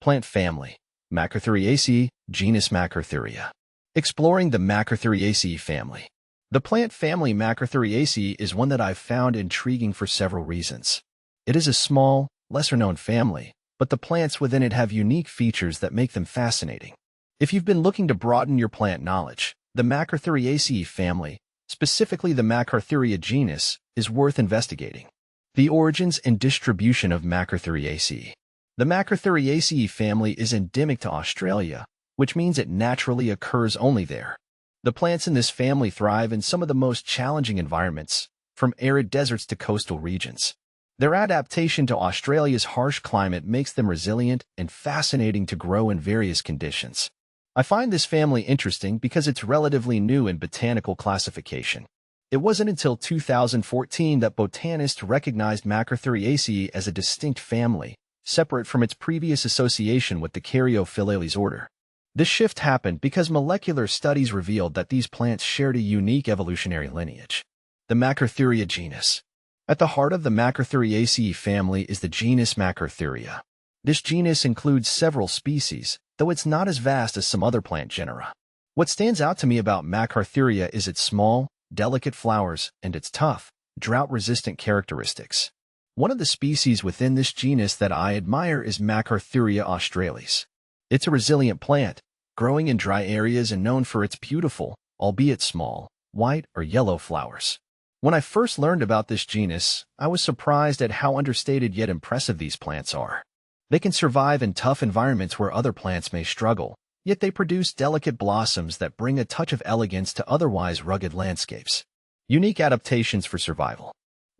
Plant family, Macarthuriaceae, genus Macarthuria. Exploring the Macarthuriaceae family. The plant family Macarthuriaceae is one that I've found intriguing for several reasons. It is a small, lesser-known family, but the plants within it have unique features that make them fascinating. If you've been looking to broaden your plant knowledge, the Macarthuriaceae family, specifically the Macarthuria genus, is worth investigating. The origins and distribution of Macarthuriaceae. The Macarthuriaceae family is endemic to Australia, which means it naturally occurs only there. The plants in this family thrive in some of the most challenging environments, from arid deserts to coastal regions. Their adaptation to Australia's harsh climate makes them resilient and fascinating to grow in various conditions. I find this family interesting because it's relatively new in botanical classification. It wasn't until 2014 that botanists recognized Macarthuriaceae as a distinct family, separate from its previous association with the Caryophyllales order. This shift happened because molecular studies revealed that these plants shared a unique evolutionary lineage. The Macarthuria genus. At the heart of the Macarthuriaceae family is the genus Macarthuria. This genus includes several species, though it's not as vast as some other plant genera. What stands out to me about Macarthuria is its small, delicate flowers and its tough, drought-resistant characteristics. One of the species within this genus that I admire is Macarthuria australis. It's a resilient plant, growing in dry areas and known for its beautiful, albeit small, white or yellow flowers. When I first learned about this genus, I was surprised at how understated yet impressive these plants are. They can survive in tough environments where other plants may struggle, yet they produce delicate blossoms that bring a touch of elegance to otherwise rugged landscapes. Unique adaptations for survival.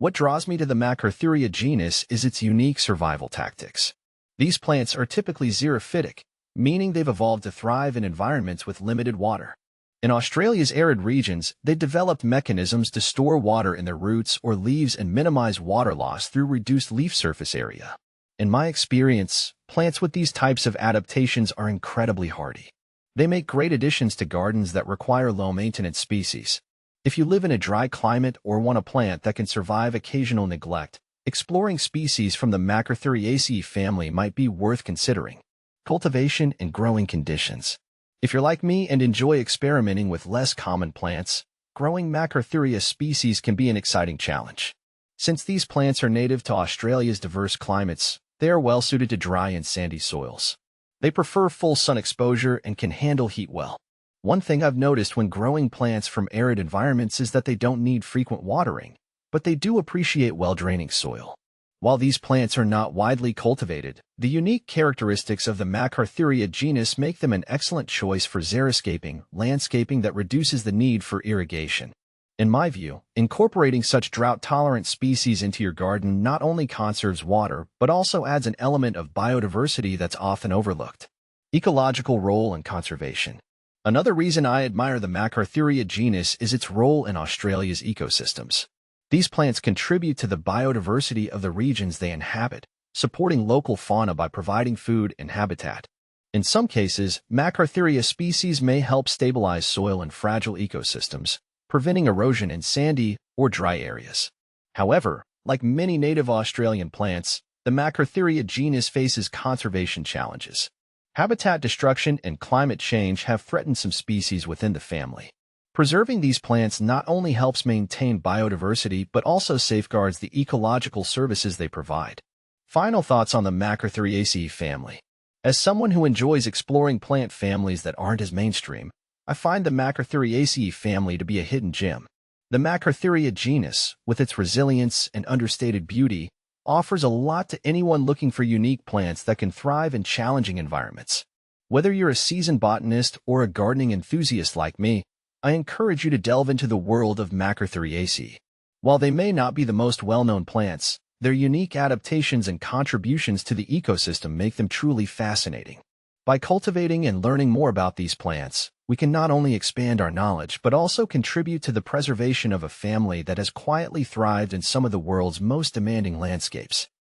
What draws me to the Macarthuria genus is its unique survival tactics. These plants are typically xerophytic, meaning they've evolved to thrive in environments with limited water. In Australia's arid regions, they developed mechanisms to store water in their roots or leaves and minimize water loss through reduced leaf surface area. In my experience, plants with these types of adaptations are incredibly hardy. They make great additions to gardens that require low-maintenance species. If you live in a dry climate or want a plant that can survive occasional neglect, exploring species from the Macarthuriaceae family might be worth considering. Cultivation and growing conditions. If you're like me and enjoy experimenting with less common plants, growing Macarthuria species can be an exciting challenge. Since these plants are native to Australia's diverse climates, they are well suited to dry and sandy soils. They prefer full sun exposure and can handle heat well. One thing I've noticed when growing plants from arid environments is that they don't need frequent watering, but they do appreciate well-draining soil. While these plants are not widely cultivated, the unique characteristics of the Macarthuria genus make them an excellent choice for xeriscaping, landscaping that reduces the need for irrigation. In my view, incorporating such drought-tolerant species into your garden not only conserves water, but also adds an element of biodiversity that's often overlooked. Ecological role and conservation. Another reason I admire the Macarthuria genus is its role in Australia's ecosystems. These plants contribute to the biodiversity of the regions they inhabit, supporting local fauna by providing food and habitat. In some cases, Macarthuria species may help stabilize soil in fragile ecosystems, preventing erosion in sandy or dry areas. However, like many native Australian plants, the Macarthuria genus faces conservation challenges. Habitat destruction and climate change have threatened some species within the family. Preserving these plants not only helps maintain biodiversity but also safeguards the ecological services they provide. Final thoughts on the Macarthuriaceae family. As someone who enjoys exploring plant families that aren't as mainstream, I find the Macarthuriaceae family to be a hidden gem. The Macarthuria genus, with its resilience and understated beauty, offers a lot to anyone looking for unique plants that can thrive in challenging environments. Whether you're a seasoned botanist or a gardening enthusiast like me, I encourage you to delve into the world of Macarthuriaceae. While they may not be the most well-known plants, their unique adaptations and contributions to the ecosystem make them truly fascinating. By cultivating and learning more about these plants, we can not only expand our knowledge but also contribute to the preservation of a family that has quietly thrived in some of the world's most demanding landscapes.